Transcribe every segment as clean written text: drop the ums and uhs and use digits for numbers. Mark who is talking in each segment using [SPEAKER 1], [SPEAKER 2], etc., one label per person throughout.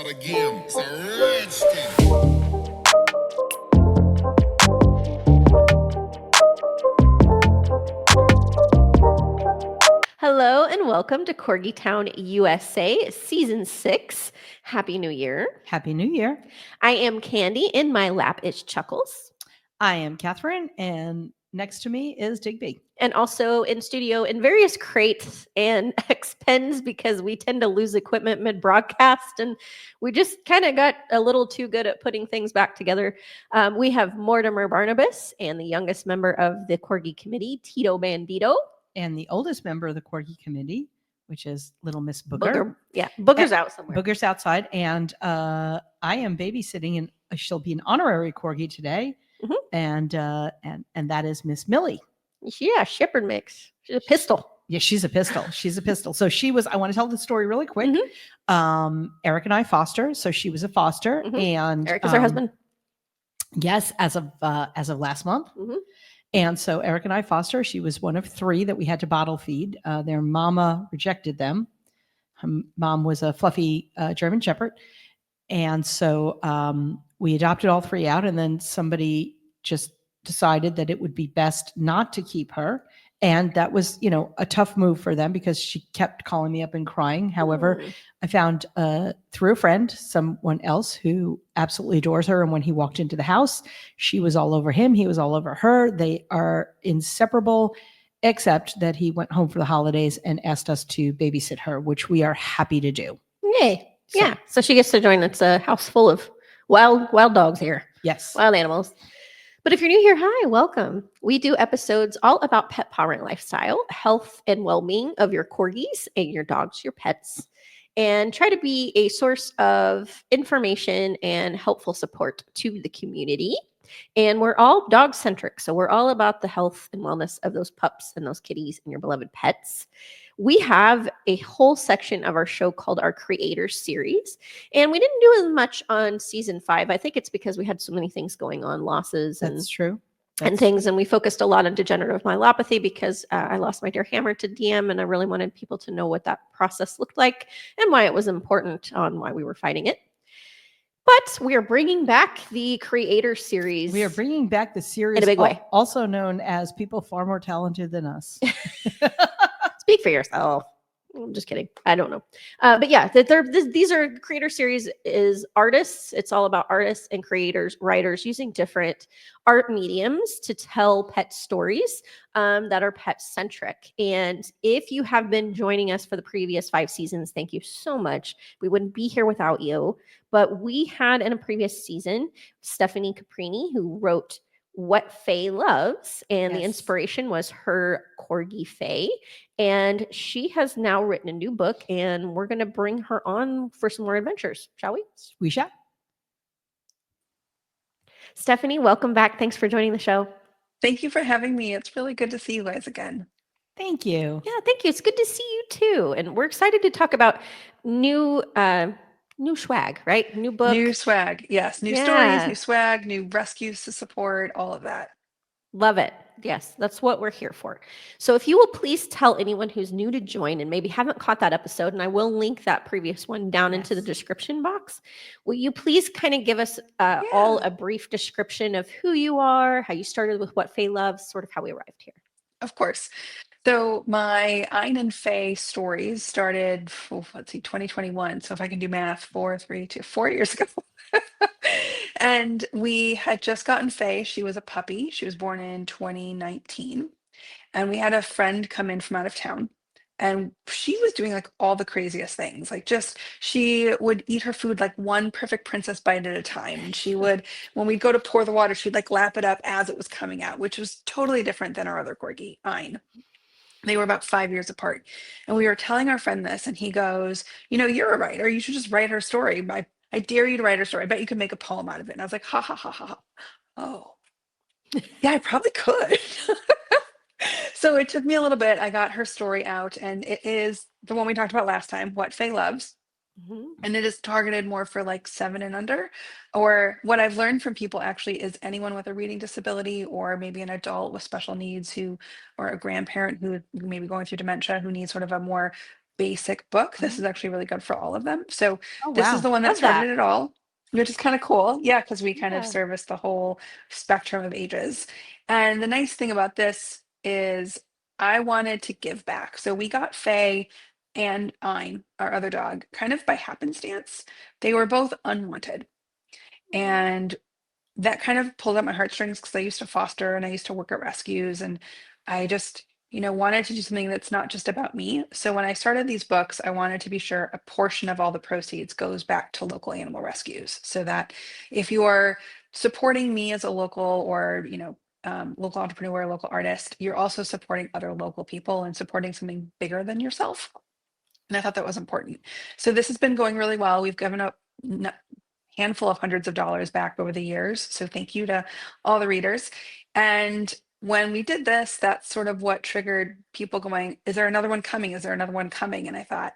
[SPEAKER 1] start again. It's a redskin.
[SPEAKER 2] Hello and welcome to Corgi Town, USA, Season 6. Happy New Year.
[SPEAKER 3] Happy New Year.
[SPEAKER 2] I am Candy. In my lap is Chuckles.
[SPEAKER 3] I am Catherine, and next to me is Digby.
[SPEAKER 2] And also in studio in various crates and X pens because we tend to lose equipment mid broadcast and we just kind of got a little too good at putting things back together. We have Mortimer Barnabas and the youngest member of the Corgi committee, Tito Bandito.
[SPEAKER 3] And the oldest member of the Corgi committee, which is Little Miss Booger.
[SPEAKER 2] Yeah, Booger's out somewhere.
[SPEAKER 3] Booger's outside, and I am babysitting, and she'll be an honorary Corgi today, and that is Miss Millie.
[SPEAKER 2] Yeah, shepherd mix. She's a pistol.
[SPEAKER 3] Yeah, she's a pistol. She's a pistol. So she was. I want to tell the story really quick. Eric and I foster, so she was a foster, and
[SPEAKER 2] Eric is her husband.
[SPEAKER 3] Yes, as of last month. And so Eric and I foster. She was one of 3 that we had to bottle feed. Their mama rejected them. Her mom was a fluffy German Shepherd. And so we adopted all 3 out. And then somebody just decided that it would be best not to keep her. And that was, a tough move for them because she kept calling me up and crying. However, I found through a friend, someone else who absolutely adores her. And when he walked into the house, she was all over him. He was all over her. They are inseparable, except that he went home for the holidays and asked us to babysit her, which we are happy to do.
[SPEAKER 2] Yay. Yeah. So she gets to join. It's a house full of wild dogs here.
[SPEAKER 3] Yes.
[SPEAKER 2] Wild animals. But if you're new here, hi, welcome. We do episodes all about pet parent lifestyle, health and well-being of your corgis and your dogs, your pets, and try to be a source of information and helpful support to the community. And we're all dog-centric, so we're all about the health and wellness of those pups and those kitties and your beloved pets. We have a whole section of our show called our Creator Series, and we didn't do as much on season 5. I think it's because we had so many things going on, losses and
[SPEAKER 3] That's true.
[SPEAKER 2] and things, and we focused a lot on degenerative myelopathy because I lost my dear Hammer to DM, and I really wanted people to know what that process looked like and why it was important on why we were fighting it. But we are bringing back the Creator Series.
[SPEAKER 3] We are bringing back the series
[SPEAKER 2] in a big way,
[SPEAKER 3] also known as People Far More Talented Than Us.
[SPEAKER 2] Speak for yourself. I'm just kidding. I don't know. But yeah, these are Creator Series is artists. It's all about artists and creators, writers using different art mediums to tell pet stories that are pet centric. And if you have been joining us for the previous 5 seasons, thank you so much. We wouldn't be here without you. But we had in a previous season, Stephanie Caprini, who wrote What Faye Loves, and the inspiration was her corgi Faye, and she has now written a new book, and we're going to bring her on for some more adventures, shall we?
[SPEAKER 3] We shall.
[SPEAKER 2] Stephanie, welcome back. Thanks for joining the show.
[SPEAKER 4] Thank you for having me. It's really good to see you guys again.
[SPEAKER 3] Thank you.
[SPEAKER 2] Yeah, thank you. It's good to see you too, and we're excited to talk about new swag, right? New book.
[SPEAKER 4] New swag. Yes. New stories, new swag, new rescues to support, all of that.
[SPEAKER 2] Love it. Yes, that's what we're here for. So if you will please tell anyone who's new to join and maybe haven't caught that episode, and I will link that previous one down into the description box, will you please kind of give us all a brief description of who you are, how you started with What Faye Loves, sort of how we arrived here?
[SPEAKER 4] Of course. So my Ein and Faye stories started, 2021. So if I can do math, 4 years ago. And we had just gotten Faye. She was a puppy. She was born in 2019. And we had a friend come in from out of town. And she was doing like all the craziest things. Like she would eat her food like one perfect princess bite at a time. And she would, when we'd go to pour the water, she'd like lap it up as it was coming out, which was totally different than our other corgi, Ein. They were about 5 years apart. And we were telling our friend this, and he goes, you're a writer. You should just write her story. I dare you to write her story. I bet you could make a poem out of it. And I was like, ha, ha, ha, ha, ha. Oh, yeah, I probably could. So it took me a little bit. I got her story out, and it is the one we talked about last time, What Faye Loves. And it is targeted more for like 7 and under, or what I've learned from people actually is anyone with a reading disability, or maybe an adult with special needs or a grandparent who may be going through dementia, who needs sort of a more basic book. This is actually really good for all of them. So
[SPEAKER 3] Oh,
[SPEAKER 4] this is
[SPEAKER 3] wow.
[SPEAKER 4] the one that
[SPEAKER 2] Love
[SPEAKER 4] started
[SPEAKER 2] that.
[SPEAKER 4] it all, which is kind of cool. Yeah, because we kind of
[SPEAKER 2] Yeah.
[SPEAKER 4] service the whole spectrum of ages. And the nice thing about this is I wanted to give back. So we got Faye and Ein, our other dog, kind of by happenstance. They were both unwanted. And that kind of pulled at my heartstrings because I used to foster and I used to work at rescues, and I just, wanted to do something that's not just about me. So when I started these books, I wanted to be sure a portion of all the proceeds goes back to local animal rescues, so that if you're supporting me as a local or, local entrepreneur, local artist, you're also supporting other local people and supporting something bigger than yourself. And I thought that was important. So this has been going really well. We've given up handful of hundreds of dollars back over the years. So thank you to all the readers. And when we did this, that's sort of what triggered people going, is there another one coming? Is there another one coming? And I thought,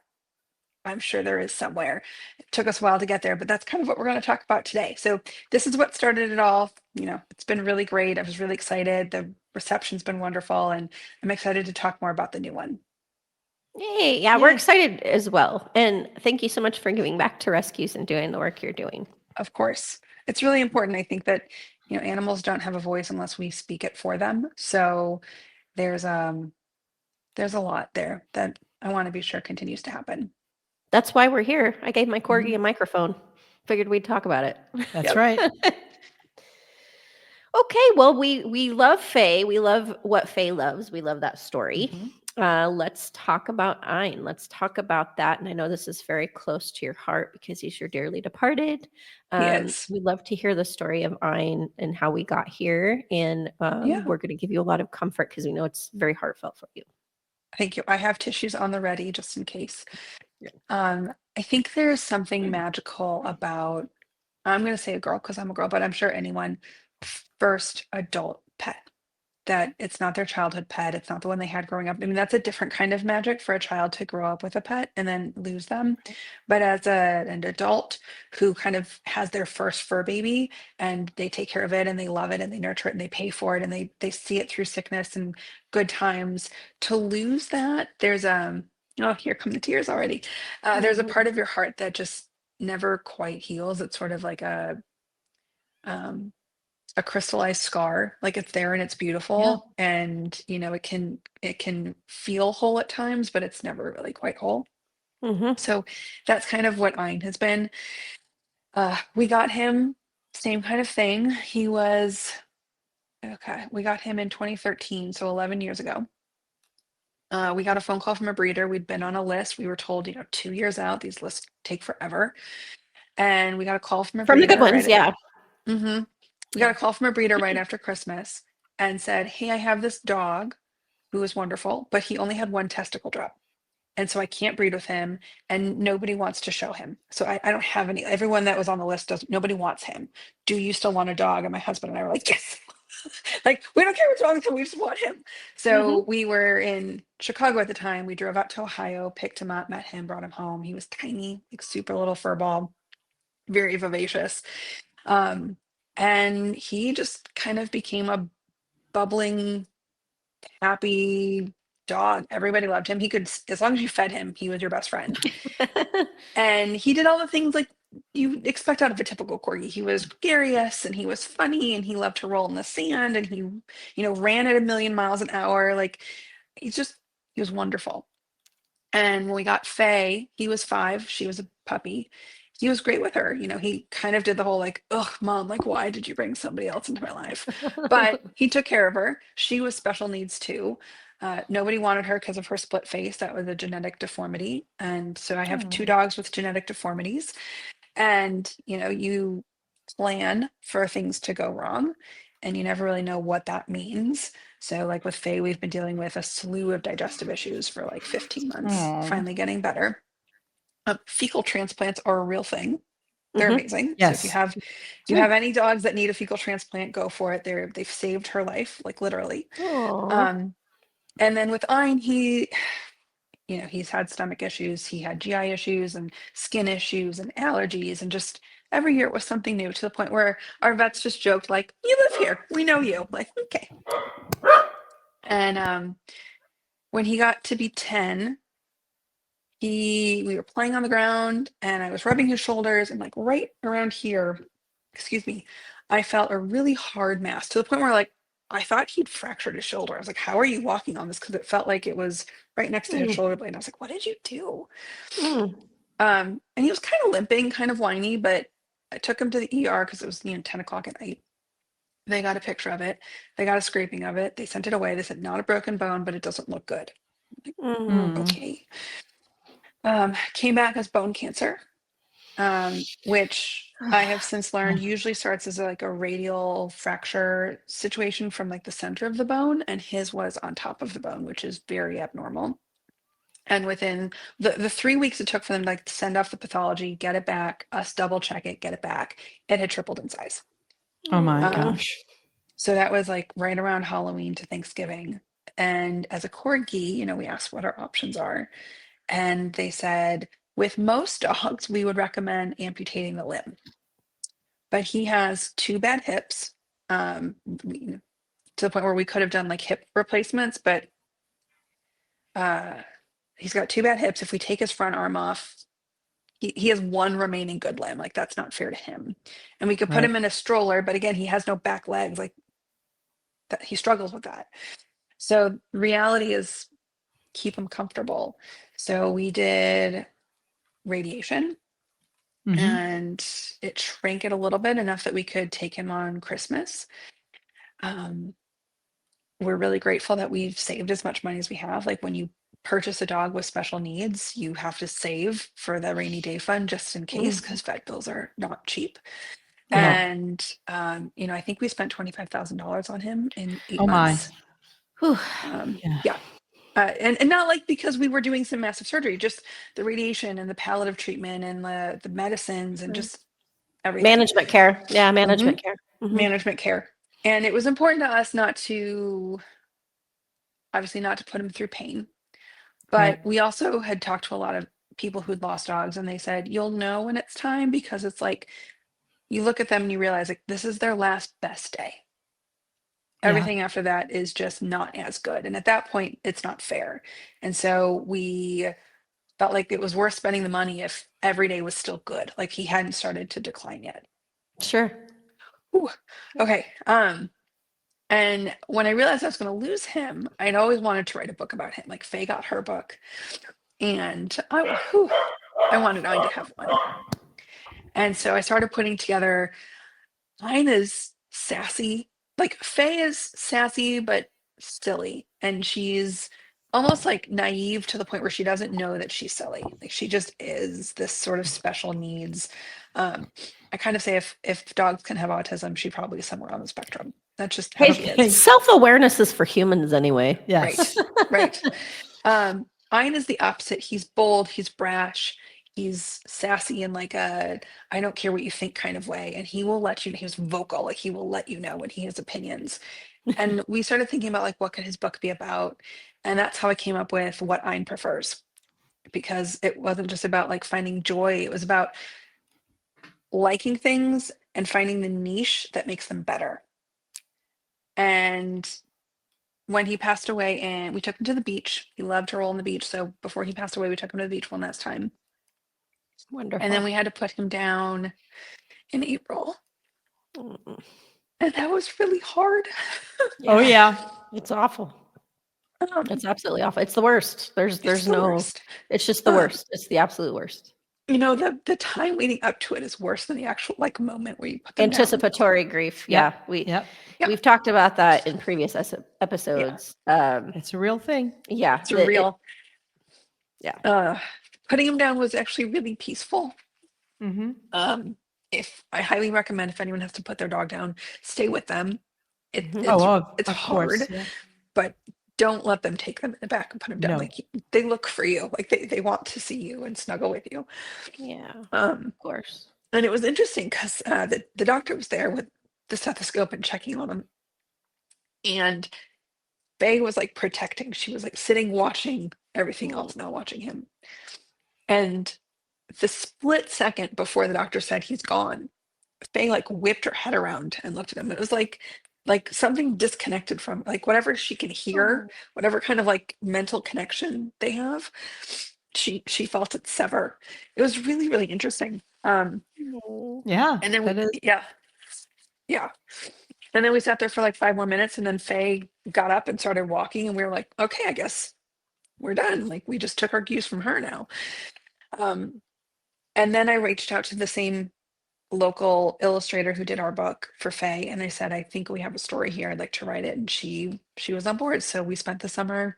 [SPEAKER 4] I'm sure there is somewhere. It took us a while to get there, but that's kind of what we're going to talk about today. So this is what started it all. It's been really great. I was really excited. The reception's been wonderful, and I'm excited to talk more about the new one.
[SPEAKER 2] Yay. Yeah, we're
[SPEAKER 3] Yay.
[SPEAKER 2] excited as well. And thank you so much for giving back to rescues and doing the work you're doing.
[SPEAKER 4] Of course, it's really important. I think that, animals don't have a voice unless we speak it for them. So there's a lot there that I want to be sure continues to happen.
[SPEAKER 2] That's why we're here. I gave my Corgi
[SPEAKER 3] Mhm.
[SPEAKER 2] a microphone. Figured we'd talk about it.
[SPEAKER 3] That's
[SPEAKER 4] Yep.
[SPEAKER 3] right.
[SPEAKER 2] Okay, well, we love Faye. We love what Faye loves. We love that story.
[SPEAKER 3] Mhm.
[SPEAKER 2] Let's talk about Ein. Let's talk about that. And I know this is very close to your heart because he's your dearly departed.
[SPEAKER 4] He is.
[SPEAKER 2] We'd love to hear the story of Ein and how we got here. And
[SPEAKER 4] Yeah.
[SPEAKER 2] we're going to give you a lot of comfort because we know it's very heartfelt for you.
[SPEAKER 4] Thank you. I have tissues on the ready just in case.
[SPEAKER 2] Yeah.
[SPEAKER 4] I think there's something magical about, I'm going to say a girl because I'm a girl, but I'm sure anyone, first adult pet. That it's not their childhood pet. It's not the one they had growing up. I mean, that's a different kind of magic for a child to grow up with a pet and then lose them. But as an adult who kind of has their first fur baby and they take care of it and they love it and they nurture it and they pay for it and they see it through sickness and good times, to lose that, there's oh, here come the tears already. There's a part of your heart that just never quite heals. It's sort of like um a crystallized scar, like it's there and it's
[SPEAKER 3] Yeah.
[SPEAKER 4] beautiful, and it can feel whole at times, but it's never really quite whole.
[SPEAKER 2] Mm-hmm.
[SPEAKER 4] So that's kind of what Ein has been. We got him, same kind of thing. He was okay, we got him in 2013, so 11 years ago. We got a phone call from a breeder. We'd been on a list. We were told, 2 years out, these lists take forever. And we got a call from a
[SPEAKER 2] From the good
[SPEAKER 4] breeder,
[SPEAKER 2] ones,
[SPEAKER 4] right?
[SPEAKER 2] yeah.
[SPEAKER 4] Mm-hmm. We got a call from a breeder right after Christmas and said, hey, I have this dog who is wonderful, but he only had one testicle drop. And so I can't breed with him and nobody wants to show him. So I don't have any, everyone that was on the list nobody wants him. Do you still want a dog? And my husband and I were like, yes. Like, we don't care what's wrong with him. We just want him. So we were in Chicago at the time. We drove out to Ohio, picked him up, met him, brought him home. He was tiny, like super little fur ball, very vivacious. Um, and he just kind of became a bubbling, happy dog. Everybody loved him. He could, as long as you fed him, he was your best friend. And he did all the things like you expect out of a typical corgi. He was gregarious and he was funny and he loved to roll in the sand and he, ran at a million miles an hour. Like he was wonderful. And when we got Faye, he was 5. She was a puppy. He was great with her. He kind of did the whole like, ugh, mom, like, why did you bring somebody else into my life? But he took care of her. She was special needs too. Nobody wanted her because of her split face. That was a genetic deformity. And so I have 2
[SPEAKER 3] Oh.
[SPEAKER 4] dogs with genetic deformities. And, you plan for things to go wrong and you never really know what that means. So, like with Faye, we've been dealing with a slew of digestive issues for like 15 months,
[SPEAKER 3] Oh.
[SPEAKER 4] finally getting better. Fecal transplants are a real thing. They're amazing. So if you
[SPEAKER 3] Yes.
[SPEAKER 4] have any dogs that need a fecal transplant, go for it. They've saved her life, like literally.
[SPEAKER 2] Aw.
[SPEAKER 4] Um, and then with Ein, he's had stomach issues, he had GI issues and skin issues and allergies, and just every year it was something new, to the point where our vets just joked like, you live here, we know you, like, okay. And when he got to be 10, we were playing on the ground and I was rubbing his shoulders, and like right around here, excuse me, I felt a really hard mass to the point where like I thought he'd fractured his shoulder. I was like, how are you walking on this? Because it felt like it was right next to his
[SPEAKER 2] Mm.
[SPEAKER 4] shoulder blade. And I was like, what did you do?
[SPEAKER 2] Mm.
[SPEAKER 4] And he was kind of limping, kind of whiny, but I took him to the ER because it was 10 o'clock at night. They got a picture of it. They got a scraping of it. They sent it away. They said, not a broken bone, but it doesn't look good.
[SPEAKER 2] Mm.
[SPEAKER 4] Okay. Came back as bone cancer, which I have since learned usually starts as like a radial fracture situation from like the center of the bone, and his was on top of the bone, which is very abnormal. And within the 3 weeks it took for them like to send off the pathology, get it back, us double check it, get it back, it had tripled in size.
[SPEAKER 3] Oh my
[SPEAKER 4] Um,
[SPEAKER 3] gosh.
[SPEAKER 4] So that was like right around Halloween to Thanksgiving. And as a corgi, we asked what our options are. And they said, with most dogs, we would recommend amputating the limb. But he has two bad hips, to the point where we could have done like hip replacements, but he's got two bad hips. If we take his front arm off, he has one remaining good limb. Like that's not fair to him. And we could put
[SPEAKER 3] Right.
[SPEAKER 4] him in a stroller, but again, he has no back legs. Like that, he struggles with that. So reality is keep him comfortable. So we did radiation,
[SPEAKER 3] Mhm.
[SPEAKER 4] and it shrank it a little bit enough that we could take him on Christmas. We're really grateful that we've saved as much money as we have. Like when you purchase a dog with special needs, you have to save for the rainy day fund just in case, because vet bills are not cheap.
[SPEAKER 2] Yeah.
[SPEAKER 4] And I think we spent $25,000 on him in 8
[SPEAKER 3] Oh my.
[SPEAKER 4] months.
[SPEAKER 2] Whew.
[SPEAKER 3] Yeah.
[SPEAKER 4] Yeah. And not like because we were doing some massive surgery, just the radiation and the palliative treatment and the medicines and just everything.
[SPEAKER 2] Management care. Yeah, management care. Mhm.
[SPEAKER 4] Management care. And it was important to us obviously not to put him through pain. But
[SPEAKER 3] Right.
[SPEAKER 4] we also had talked to a lot of people who'd lost dogs, and they said, you'll know when it's time, because it's like you look at them and you realize like this is their last best day.
[SPEAKER 3] Yeah.
[SPEAKER 4] Everything after that is just not as good. And at that point, it's not fair. And so we felt like it was worth spending the money if every day was still good. Like he hadn't started to decline yet.
[SPEAKER 2] Sure.
[SPEAKER 4] Ooh, okay. And when I realized I was going to lose him, I'd always wanted to write a book about him. Like Faye got her book, and I wanted Ein to have one. And so I started putting together. Mine is sassy. Like Faye is sassy but silly, and she's almost like naive to the point where she doesn't know that she's silly. Like she just is this sort of special needs. I kind of say if dogs can have autism, she probably is somewhere on the spectrum. That's just how she
[SPEAKER 3] Okay.
[SPEAKER 4] is.
[SPEAKER 2] Self-awareness is for humans anyway.
[SPEAKER 3] Yes.
[SPEAKER 4] Right. Ein is the opposite. He's bold, he's brash, he's sassy in like a I don't care what you think kind of way. And he will let you, he's vocal, like he will let you know when he has opinions. And we started thinking about like what could his book be about? And that's how I came up with What Ein Prefers. Because it wasn't just about like finding joy, it was about liking things and finding the niche that makes them better. And when he passed away, and we took him to the beach. He loved to roll on the beach. So before he passed away, we took him to the beach one last time.
[SPEAKER 2] Wonderful.
[SPEAKER 4] And then we had to put him down in April.
[SPEAKER 2] Mm.
[SPEAKER 4] And that was really hard.
[SPEAKER 3] Oh yeah.
[SPEAKER 2] It's awful.
[SPEAKER 4] Um,
[SPEAKER 2] It's absolutely awful. It's the worst. There's
[SPEAKER 4] it's the
[SPEAKER 2] no
[SPEAKER 4] worst.
[SPEAKER 2] it's just the worst. It's the absolute worst.
[SPEAKER 4] The time leading up to it is worse than the actual like moment where you put them down.
[SPEAKER 2] Anticipatory grief.
[SPEAKER 3] Yep.
[SPEAKER 2] Yeah.
[SPEAKER 3] Yep.
[SPEAKER 2] We've talked about that in previous episodes.
[SPEAKER 3] It's a real thing.
[SPEAKER 2] Yeah.
[SPEAKER 4] It's real.
[SPEAKER 2] Yeah.
[SPEAKER 4] Putting him down was actually really peaceful.
[SPEAKER 3] Mm-hmm.
[SPEAKER 4] If I highly recommend, if anyone has to put their dog down, stay with them. It's
[SPEAKER 3] Of
[SPEAKER 4] hard,
[SPEAKER 3] course. Yeah.
[SPEAKER 4] but don't let them take them in the back and put them down.
[SPEAKER 3] No.
[SPEAKER 4] Like they look for you, like they want to see you and snuggle with you.
[SPEAKER 2] Yeah.
[SPEAKER 4] Of
[SPEAKER 2] course.
[SPEAKER 4] And it was interesting because the doctor was there with the stethoscope and checking on him, and Faye was like protecting. She was like sitting, watching everything else, not watching him. And the split second before the doctor said he's gone, Faye like whipped her head around and looked at him. It was like something disconnected from like whatever she can hear, whatever kind of like mental connection they have. she felt it sever. It was really, really interesting.
[SPEAKER 2] Oh.
[SPEAKER 3] Yeah.
[SPEAKER 4] And then
[SPEAKER 3] that is,
[SPEAKER 4] yeah. And then we sat there for like 5 more minutes, and then Faye got up and started walking, and we were like, okay, I guess we're done. Like, we just took our cues from her now. Um, and then I reached out to the same local illustrator who did our book for Faye, and I said, I think we have a story here. I'd like to write it. And she was on board. So we spent the summer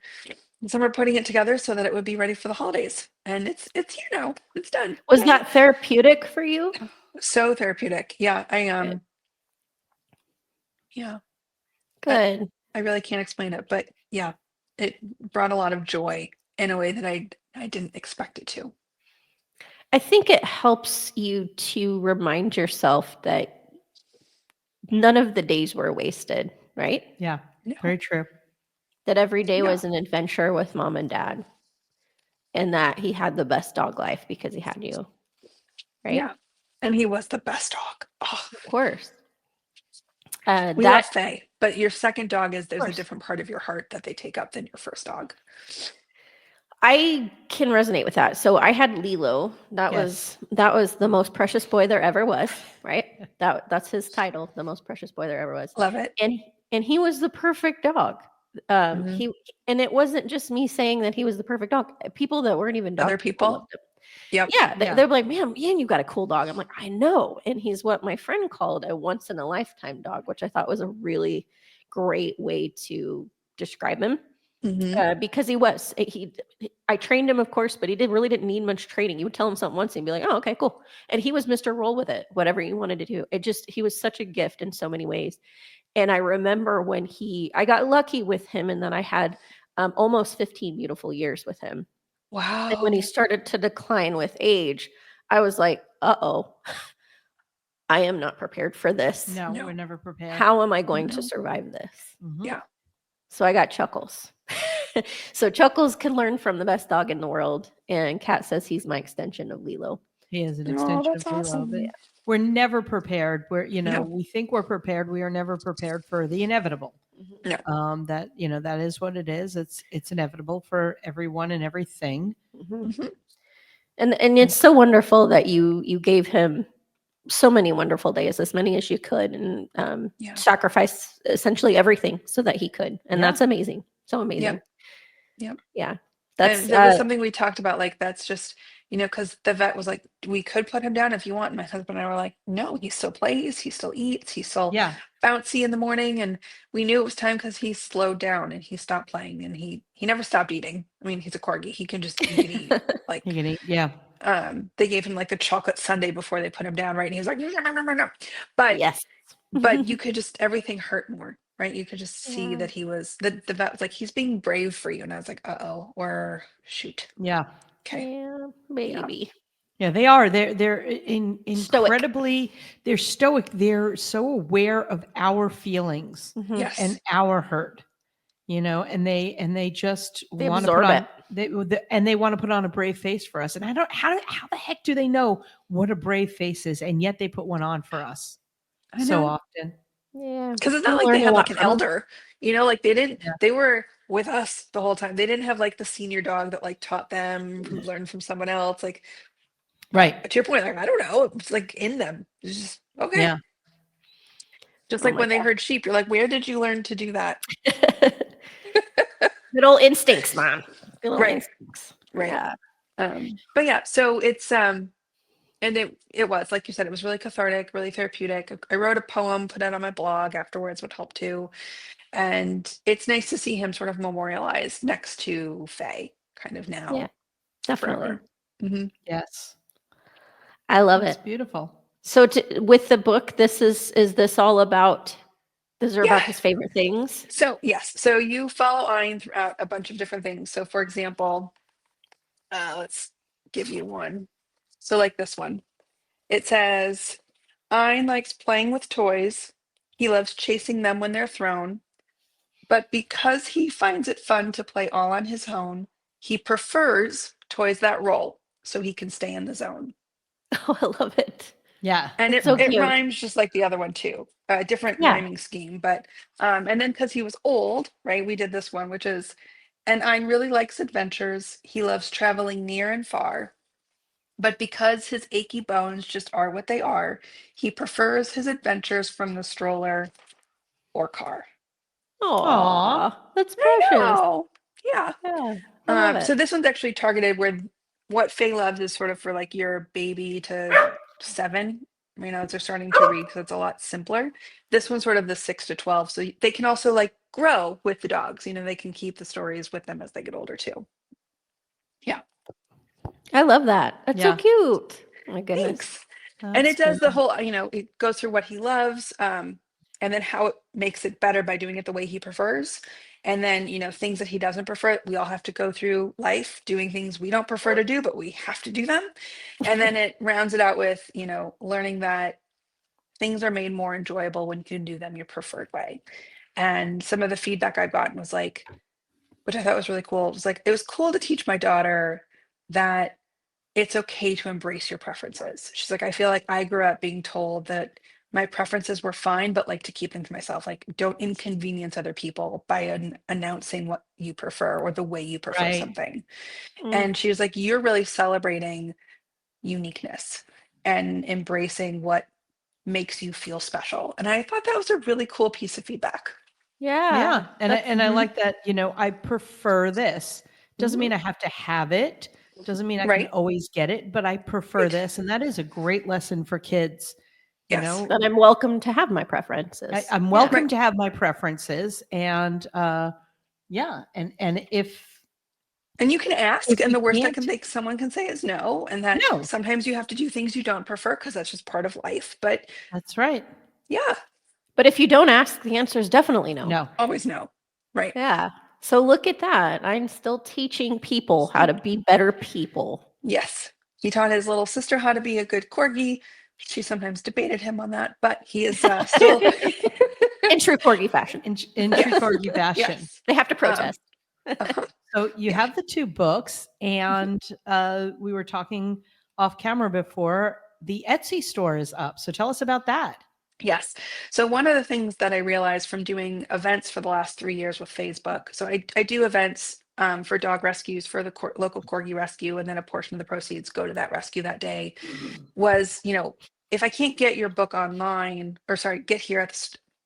[SPEAKER 4] putting it together so that it would be ready for the holidays. And it's here now. It's done.
[SPEAKER 2] Was
[SPEAKER 4] Yay.
[SPEAKER 2] that therapeutic for you?
[SPEAKER 4] So therapeutic? Yeah, yeah.
[SPEAKER 2] Good.
[SPEAKER 4] I really can't explain it, but yeah, it brought a lot of joy in a way that I didn't expect it to.
[SPEAKER 2] I think it helps you to remind yourself that none of the days were wasted, right?
[SPEAKER 3] yeah,
[SPEAKER 4] No.
[SPEAKER 3] very true.
[SPEAKER 2] That every day
[SPEAKER 4] Yeah.
[SPEAKER 2] was an adventure with mom and dad, and that he had the best dog life because he had you, right?
[SPEAKER 4] Yeah, and he was the best dog. Oh,
[SPEAKER 2] Of course.
[SPEAKER 4] we love Faye, but your second dog there's a
[SPEAKER 2] course.
[SPEAKER 4] different part of your heart that they take up than your first dog.
[SPEAKER 2] I can resonate with that. So I had Lilo. That
[SPEAKER 3] Yes.
[SPEAKER 2] was the most precious boy there ever was, right? That's his title, the most precious boy there ever was.
[SPEAKER 4] Love it.
[SPEAKER 2] And he was the perfect dog.
[SPEAKER 4] Mhm.
[SPEAKER 2] He and it wasn't just me saying that he was the perfect dog. People that weren't even dog
[SPEAKER 4] Other people?
[SPEAKER 2] loved him.
[SPEAKER 4] Yep.
[SPEAKER 2] Yeah,
[SPEAKER 3] Yeah.
[SPEAKER 2] they're like, man, you got a cool dog. I'm like, I know. And he's what my friend called a once in a lifetime dog, which I thought was a really great way to describe him.
[SPEAKER 4] Mhm.
[SPEAKER 2] Because I trained him, of course, but he really didn't need much training. You would tell him something once and he'd be like, oh, okay, cool. And he was Mr. Roll with it, whatever you wanted to do. He was such a gift in so many ways. And I remember when I got lucky with him, and then I had almost 15 beautiful years with him. And when he
[SPEAKER 4] Wow.
[SPEAKER 2] started to decline with age, I was like, uh-oh, I am not prepared for this.
[SPEAKER 3] No,
[SPEAKER 4] No.
[SPEAKER 3] we're never prepared.
[SPEAKER 2] How am I going to
[SPEAKER 4] No.
[SPEAKER 2] survive this?
[SPEAKER 3] Mhm.
[SPEAKER 4] Yeah.
[SPEAKER 2] So I got Chuckles. So Chuckles can learn from the best dog in the world. And Kat says he's my extension of Lilo.
[SPEAKER 3] He is an
[SPEAKER 4] Oh,
[SPEAKER 3] extension
[SPEAKER 4] that's
[SPEAKER 3] of Lilo.
[SPEAKER 4] awesome.
[SPEAKER 3] But we're never prepared.
[SPEAKER 4] No.
[SPEAKER 3] We think we're prepared. We are never prepared for the inevitable.
[SPEAKER 4] No.
[SPEAKER 3] That is what it is. It's inevitable for everyone and everything.
[SPEAKER 4] Mhm.
[SPEAKER 2] And it's so wonderful that you gave him so many wonderful days, as many as you could, and
[SPEAKER 4] Yeah.
[SPEAKER 2] sacrifice essentially everything so that he could. And
[SPEAKER 3] Yeah.
[SPEAKER 2] that's amazing. So amazing.
[SPEAKER 4] Yep.
[SPEAKER 2] Yeah. That's
[SPEAKER 4] And that was something we talked about. Like, that's just, because the vet was like, we could put him down if you want. And my husband and I were like, no, he still plays, he still eats, he's still
[SPEAKER 3] Yeah.
[SPEAKER 4] bouncy in the morning. And we knew it was time because he slowed down and he stopped playing, and he never stopped eating. I mean, he's a corgi. He can just eat and eat. Like,
[SPEAKER 3] You can eat. Yeah.
[SPEAKER 4] they gave him like the chocolate sundae before they put him down, right? And he was like, no, no, no, no, no. But
[SPEAKER 2] yes.
[SPEAKER 4] but you could just, everything hurt more, right? You could just see
[SPEAKER 2] Yeah.
[SPEAKER 4] that he was, the vet was like, he's being brave for you. And I was like, uh-oh, or shoot.
[SPEAKER 3] Yeah.
[SPEAKER 4] Okay.
[SPEAKER 2] Yeah, baby.
[SPEAKER 3] Yeah, they are. They're
[SPEAKER 2] Stoic.
[SPEAKER 3] incredibly. They're stoic. They're so aware of our feelings
[SPEAKER 2] Mhm.
[SPEAKER 4] Yes.
[SPEAKER 3] and our hurt. And they just
[SPEAKER 2] They
[SPEAKER 3] want to
[SPEAKER 2] absorb
[SPEAKER 3] put on.
[SPEAKER 2] it.
[SPEAKER 3] They want to put on a brave face for us. And I don't. How the heck do they know what a brave face is? And yet they put one on for us
[SPEAKER 4] I
[SPEAKER 3] so
[SPEAKER 4] know.
[SPEAKER 3] often.
[SPEAKER 2] Yeah.
[SPEAKER 4] Because it's
[SPEAKER 2] You
[SPEAKER 4] not like
[SPEAKER 2] learn
[SPEAKER 4] they
[SPEAKER 2] a
[SPEAKER 4] had
[SPEAKER 2] lot
[SPEAKER 4] like an
[SPEAKER 2] from 'em.
[SPEAKER 4] elder, like they didn't,
[SPEAKER 3] Yeah.
[SPEAKER 4] they were with us the whole time. They didn't have like the senior dog that like taught them, who learned from someone else. Like,
[SPEAKER 3] Right.
[SPEAKER 4] to your point, like, I don't know. It's like in them. It's just, okay.
[SPEAKER 3] Yeah.
[SPEAKER 4] Just
[SPEAKER 2] Oh
[SPEAKER 4] like
[SPEAKER 2] my
[SPEAKER 4] when they
[SPEAKER 2] God.
[SPEAKER 4] heard sheep, you're like, where did you learn to do that?
[SPEAKER 2] Good old instincts, man. Good old
[SPEAKER 4] Right.
[SPEAKER 2] instincts.
[SPEAKER 4] Right.
[SPEAKER 2] Yeah.
[SPEAKER 4] But yeah, so it's, and it was, like you said, it was really cathartic, really therapeutic. I wrote a poem, put it on my blog afterwards, would help too. And it's nice to see him sort of memorialized next to Faye, kind of now,
[SPEAKER 2] Yeah. Definitely.
[SPEAKER 4] forever. Mm-hmm.
[SPEAKER 3] Yes.
[SPEAKER 2] I love
[SPEAKER 3] That's
[SPEAKER 2] it.
[SPEAKER 3] beautiful.
[SPEAKER 2] So with the book, is this all about, these are about
[SPEAKER 4] Yeah.
[SPEAKER 2] his favorite things?
[SPEAKER 4] So yes, so you follow Ein throughout a bunch of different things. So for example, let's give you one. So like this one, it says, Ein likes playing with toys. He loves chasing them when they're thrown. But because he finds it fun to play all on his own, he prefers toys that roll so he can stay in the zone.
[SPEAKER 2] Oh, I love it.
[SPEAKER 3] Yeah.
[SPEAKER 4] And
[SPEAKER 2] That's
[SPEAKER 4] it,
[SPEAKER 2] so
[SPEAKER 4] it
[SPEAKER 2] cute.
[SPEAKER 4] rhymes just like the other one too. Different
[SPEAKER 2] Yeah.
[SPEAKER 4] rhyming scheme, but and then because he was old, right? We did this one, which is And Ein really likes adventures. He loves traveling near and far. But because his achy bones just are what they are, he prefers his adventures from the stroller or car.
[SPEAKER 2] Aw, that's
[SPEAKER 4] I
[SPEAKER 2] precious.
[SPEAKER 4] know. Yeah.
[SPEAKER 2] Yeah, I love it.
[SPEAKER 4] So this one's actually targeted where what Faye Loves is sort of for like your baby to 7. As they're starting to read because it's a lot simpler. This one's sort of the 6 to 12. So they can also like grow with the dogs. They can keep the stories with them as they get older too. Yeah.
[SPEAKER 2] I love that. That's so
[SPEAKER 3] Yeah.
[SPEAKER 2] cute. My goodness.
[SPEAKER 4] Thanks. And it does the whole, it goes through what he loves, and then how it makes it better by doing it the way he prefers. And then, things that he doesn't prefer, we all have to go through life doing things we don't prefer to do, but we have to do them. And then it rounds it out with, learning that things are made more enjoyable when you can do them your preferred way. And some of the feedback I've gotten was like, which I thought was really cool. It was like, it was cool to teach my daughter that it's okay to embrace your preferences. She's like, I feel like I grew up being told that my preferences were fine, but like to keep them to myself. Like, don't inconvenience other people by announcing what you prefer or the way you prefer
[SPEAKER 3] Right.
[SPEAKER 4] something.
[SPEAKER 2] Mm.
[SPEAKER 4] And she was like, you're really celebrating uniqueness and embracing what makes you feel special. And I thought that was a really cool piece of feedback.
[SPEAKER 3] Yeah. And I
[SPEAKER 2] Mhm.
[SPEAKER 3] like that, I prefer this. Doesn't
[SPEAKER 2] Mhm.
[SPEAKER 3] mean I have to have it. Doesn't mean I can
[SPEAKER 4] Right?
[SPEAKER 3] always get it, but I prefer
[SPEAKER 4] Right.
[SPEAKER 3] this. And that is a great lesson for kids.
[SPEAKER 4] Yes.
[SPEAKER 2] That I'm welcome to have my preferences.
[SPEAKER 3] I'm
[SPEAKER 2] Yeah.
[SPEAKER 3] welcome
[SPEAKER 4] Right.
[SPEAKER 3] to have my preferences. And yeah. And
[SPEAKER 4] And you can ask,
[SPEAKER 3] if
[SPEAKER 4] and
[SPEAKER 3] you
[SPEAKER 4] the worst that
[SPEAKER 3] can't,
[SPEAKER 4] someone can say is no, and that
[SPEAKER 3] no,
[SPEAKER 4] sometimes you have to do things you don't prefer because that's just part of life. But
[SPEAKER 3] that's right.
[SPEAKER 4] yeah,
[SPEAKER 2] But if you don't ask, the answer is definitely no.
[SPEAKER 3] No.
[SPEAKER 4] always no. Right.
[SPEAKER 2] Yeah. So look at that. I'm still teaching people how to be better people.
[SPEAKER 4] Yes. He taught his little sister how to be a good corgi. She sometimes debated him on that, but he is still.
[SPEAKER 2] In true corgi fashion.
[SPEAKER 3] In true corgi fashion.
[SPEAKER 4] Yes.
[SPEAKER 2] They have to protest.
[SPEAKER 4] Uh-huh.
[SPEAKER 3] So you
[SPEAKER 4] Yeah.
[SPEAKER 3] have the 2 books, and we were talking off camera before. The Etsy store is up. So tell us about that.
[SPEAKER 4] Yes. So one of the things that I realized from doing events for the last 3 years with Facebook, so I do events for dog rescues for the local corgi rescue, and then a portion of the proceeds go to that rescue that day. Was if I can't get your book online, or sorry, get here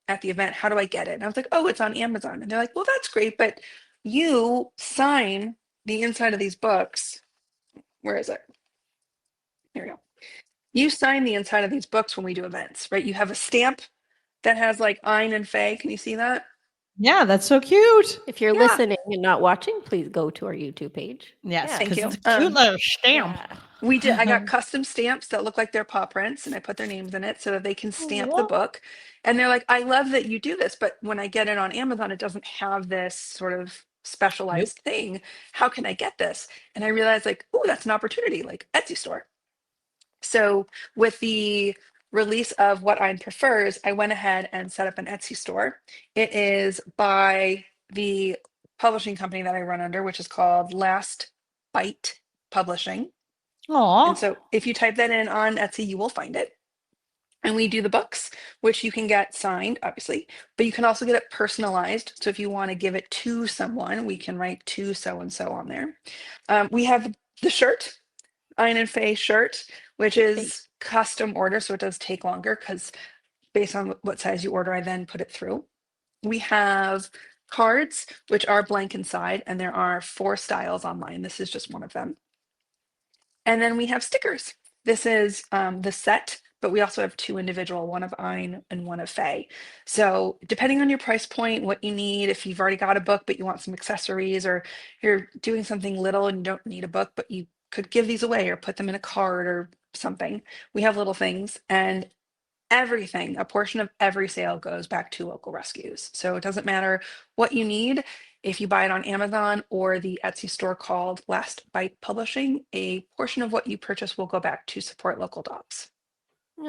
[SPEAKER 4] at the event, how do I get it? And I was like, oh, it's on Amazon. And they're like, well, that's great, but you sign the inside of these books. Where is it? Here we go. You sign the inside of these books when we do events, right? You have a stamp that has like Ein and Faye. Can you see that?
[SPEAKER 3] Yeah, that's so cute.
[SPEAKER 2] If you're
[SPEAKER 4] Yeah.
[SPEAKER 2] listening and not watching, please go to our YouTube page.
[SPEAKER 3] Yes,
[SPEAKER 2] Yeah.
[SPEAKER 4] Thank
[SPEAKER 3] because
[SPEAKER 4] you.
[SPEAKER 3] it's a cute little stamp.
[SPEAKER 2] Yeah.
[SPEAKER 4] We did. I got custom stamps that look like their paw prints, and I put their names in it so that they can stamp the
[SPEAKER 3] Aw.
[SPEAKER 4] book. And they're like, I love that you do this, but when I get it on Amazon, it doesn't have this sort of
[SPEAKER 3] Nope.
[SPEAKER 4] specialized thing. How can I get this? And I realized, like, oh, that's an opportunity, like Etsy store. So with the release of What Ein Prefers, I went ahead and set up an Etsy store. It is by the publishing company that I run under, which is called Last Bite Publishing. And
[SPEAKER 3] Aw.
[SPEAKER 4] so if you type that in on Etsy, you will find it. And we do the books, which you can get signed, obviously, but you can also get it personalized. So if you want to give it to someone, we can write to so and so on there. We have the shirt, Ein and Faye shirt, which is custom order. So it does take longer because based on what size you order, I then put it through. We have cards, which are blank inside, and there are 4 styles online. This is just one of them. And then we have stickers. This is the set, but we also have 2 individual, one of Ein and one of Faye. So depending on your price point, what you need, if you've already got a book, but you want some accessories, or you're doing something little and you don't need a book, but you could give these away or put them in a card or something. We have little things, and everything, a portion of every sale goes back to local rescues. So it doesn't matter what you need. If you buy it on Amazon or the Etsy store called Last Bite Publishing, a portion of what you purchase will go back to support local dogs.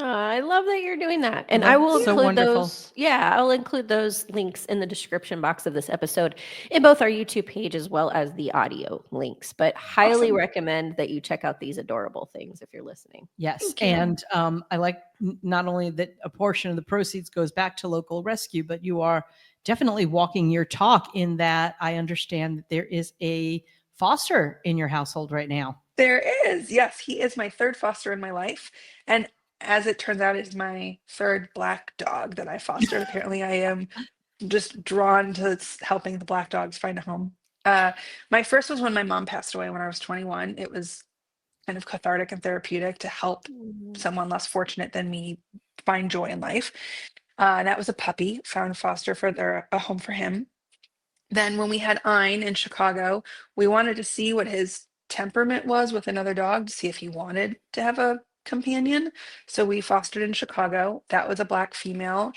[SPEAKER 2] I love that you're doing that. And I will
[SPEAKER 3] That's so
[SPEAKER 2] include
[SPEAKER 3] wonderful.
[SPEAKER 2] those. Yeah, I'll include those links in the description box of this episode in both our YouTube page as well as the audio links. But highly
[SPEAKER 4] Awesome.
[SPEAKER 2] recommend that you check out these adorable things if you're listening.
[SPEAKER 3] Yes.
[SPEAKER 4] Thank you.
[SPEAKER 3] And I like not only that a portion of the proceeds goes back to local rescue, but you are definitely walking your talk in that I understand that there is a foster in your household right now.
[SPEAKER 4] There is. Yes, he is my third foster in my life. And as it turns out, is my third black dog that I fostered. Apparently, I am just drawn to helping the black dogs find a home. My first was when my mom passed away when I was 21. It was kind of cathartic and therapeutic to help someone less fortunate than me find joy in life. And that was a puppy, found foster for a home for him. Then when we had Ein in Chicago, we wanted to see what his temperament was with another dog to see if he wanted to have a companion. So we fostered in Chicago. That was a black female.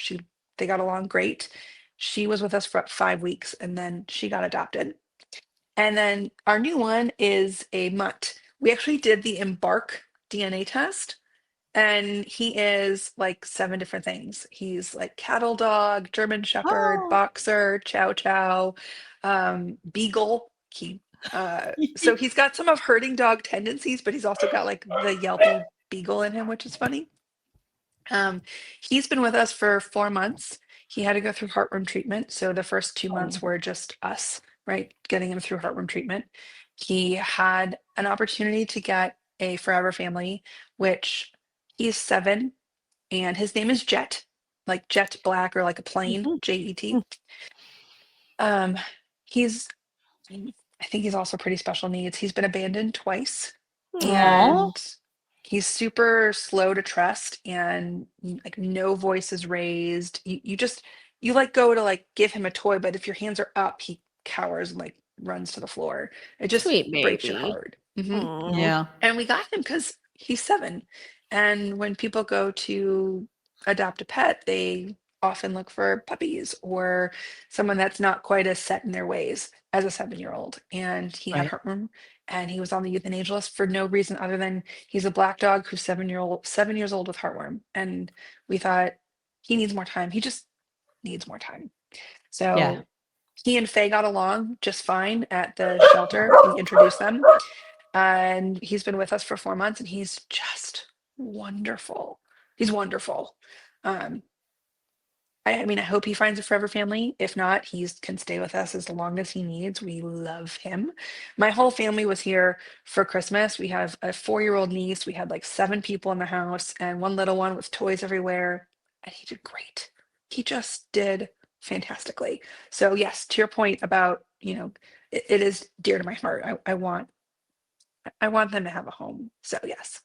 [SPEAKER 4] They got along great. She was with us for 5 weeks and then she got adopted. And then our new one is a mutt. We actually did the Embark DNA test, and he is like 7 different things. He's like cattle dog, German Shepherd,
[SPEAKER 3] Oh.
[SPEAKER 4] boxer, chow chow, beagle. So he's got some of herding dog tendencies, but he's also got like the yelpy beagle in him, which is funny. He's been with us for 4 months. He had to go through heartworm treatment. So the first 2 months were just us, right? Getting him through heartworm treatment. He had an opportunity to get a forever family, which he's 7, and his name is Jet, like jet black or like a plane, Jet. He's, I think he's also pretty special needs. He's been abandoned twice, and he's super slow to trust, and like no voice is raised. You like go to like give him a toy, but if your hands are up, he cowers and like runs to the floor. It just
[SPEAKER 2] Sweet
[SPEAKER 4] breaks your
[SPEAKER 2] baby.
[SPEAKER 4] heart.
[SPEAKER 3] Yeah.
[SPEAKER 4] And we got him because he's 7. And when people go to adopt a pet, they often look for puppies or someone that's not quite as set in their ways as a 7-year-old. And he had
[SPEAKER 3] Right.
[SPEAKER 4] heartworm, and he was on the euthanasia list for no reason other than he's a black dog who's 7 years old with heartworm. And we thought he needs more time. He just needs more time. So
[SPEAKER 3] Yeah.
[SPEAKER 4] he and Faye got along just fine at the shelter. We introduced them, and he's been with us for 4 months, and he's just wonderful. He's wonderful. Um, I mean, I hope he finds a forever family. If not, he can stay with us as long as he needs. We love him. My whole family was here for Christmas. We have a 4-year-old niece. We had like 7 people in the house and one little one with toys everywhere. And he did great. He just did fantastically. So yes, to your point about, it is dear to my heart. I want them to have a home. So yes.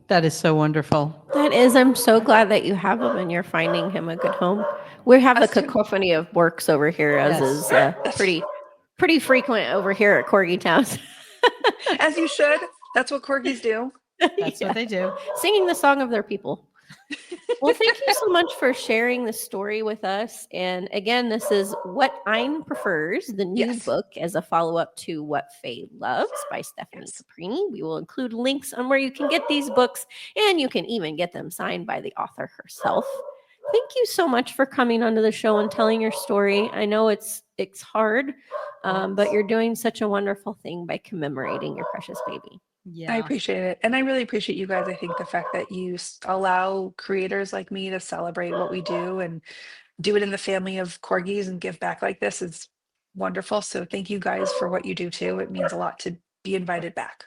[SPEAKER 3] That is so wonderful.
[SPEAKER 2] That is, I'm so glad that you have him and you're finding him a good home. We have a
[SPEAKER 4] Us too.
[SPEAKER 2] cacophony of works over here, as
[SPEAKER 3] Yes.
[SPEAKER 2] is pretty frequent over here at Corgi Town.
[SPEAKER 4] As you should. That's what corgis do.
[SPEAKER 3] That's what they do.
[SPEAKER 2] Singing the song of their people. Well, thank you so much for sharing the story with us. And again, this is What Ein Prefers, the new
[SPEAKER 4] Yes.
[SPEAKER 2] book as a follow-up to What Faye Loves by Stephanie
[SPEAKER 4] Yes.
[SPEAKER 2] Caprini. We will include links on where you can get these books, and you can even get them signed by the author herself. Thank you so much for coming onto the show and telling your story. I know it's hard, but you're doing such a wonderful thing by commemorating your precious baby.
[SPEAKER 3] Yeah.
[SPEAKER 4] I appreciate it. And I really appreciate you guys. I think the fact that you allow creators like me to celebrate what we do and do it in the family of corgis and give back like this is wonderful. So thank you guys for what you do too. It means a lot to be invited back.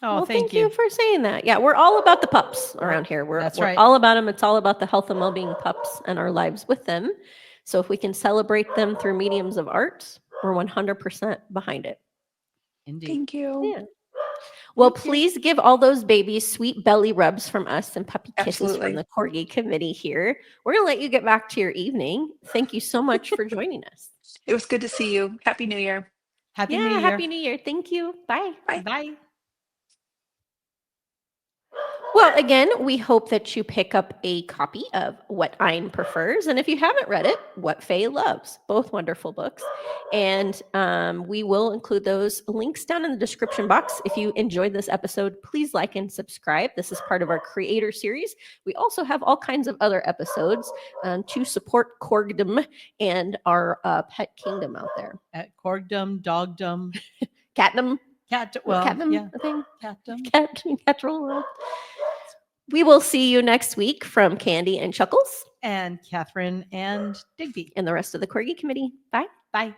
[SPEAKER 3] Oh,
[SPEAKER 2] Well,
[SPEAKER 3] thank
[SPEAKER 2] thank you for saying that. Yeah, we're all about the pups around here.
[SPEAKER 3] That's
[SPEAKER 2] We're
[SPEAKER 3] right.
[SPEAKER 2] all about them. It's all about the health and well-being of pups and our lives with them. So if we can celebrate them through mediums of art, we're 100% behind it.
[SPEAKER 3] Indeed.
[SPEAKER 4] Thank you.
[SPEAKER 2] Yeah. Well,
[SPEAKER 3] Thank you.
[SPEAKER 2] please give all those babies sweet belly rubs from us and puppy kisses
[SPEAKER 4] Absolutely.
[SPEAKER 2] from the Corgi committee here. We're going to let you get back to your evening. Thank you so much for joining us.
[SPEAKER 4] It was good to see you. Happy New Year.
[SPEAKER 3] Happy New Year.
[SPEAKER 2] Happy New Year. Thank you. Bye.
[SPEAKER 4] Bye.
[SPEAKER 3] Bye.
[SPEAKER 2] Well, again, we hope that you pick up a copy of What Ein Prefers. And if you haven't read it, What Faye Loves, both wonderful books. And we will include those links down in the description box. If you enjoyed this episode, please like and subscribe. This is part of our creator series. We also have all kinds of other episodes to support Corgdom and our pet kingdom out there.
[SPEAKER 3] At Corgdom, Dogdom,
[SPEAKER 2] Catdom.
[SPEAKER 3] Catdom, yeah,
[SPEAKER 2] I think.
[SPEAKER 3] Catdom.
[SPEAKER 2] Catdom World. We will see you next week from Candy and Chuckles.
[SPEAKER 3] and Catherine and Digby.
[SPEAKER 2] And the rest of the Corgi committee. Bye.
[SPEAKER 3] Bye.